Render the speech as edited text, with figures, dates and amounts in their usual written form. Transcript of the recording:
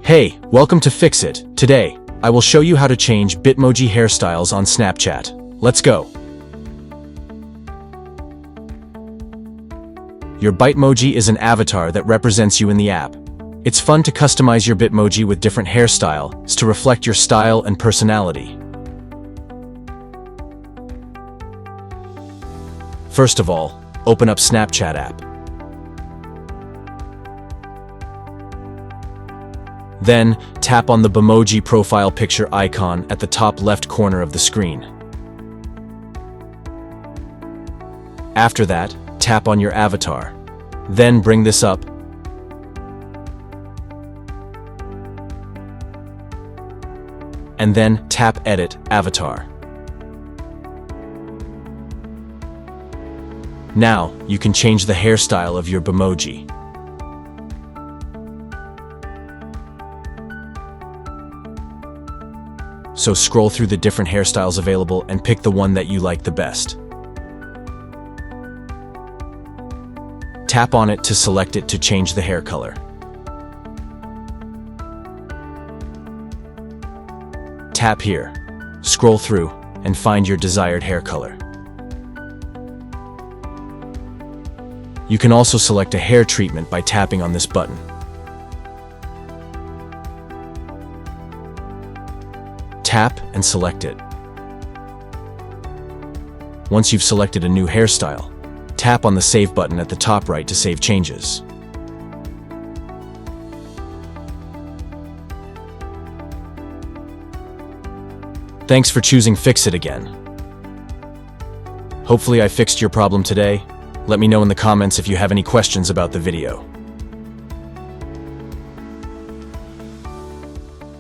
Hey, welcome to Fix It. Today, I will show you how to change Bitmoji hairstyles on Snapchat. Let's go. Your Bitmoji is an avatar that represents you in the app. It's fun to customize your Bitmoji with different hairstyles to reflect your style and personality. First of all, open up Snapchat app. Then, tap on the Bitmoji profile picture icon at the top left corner of the screen. After that, tap on your avatar. Then bring this up. And then tap Edit Avatar. Now, you can change the hairstyle of your Bitmoji. So scroll through the different hairstyles available and pick the one that you like the best. Tap on it to select it to change the hair color. Tap here, scroll through, and find your desired hair color. You can also select a hair treatment by tapping on this button. Tap and select it. Once you've selected a new hairstyle, tap on the Save button at the top right to save changes. Thanks for choosing Fix It again. Hopefully I fixed your problem today. Let me know in the comments if you have any questions about the video.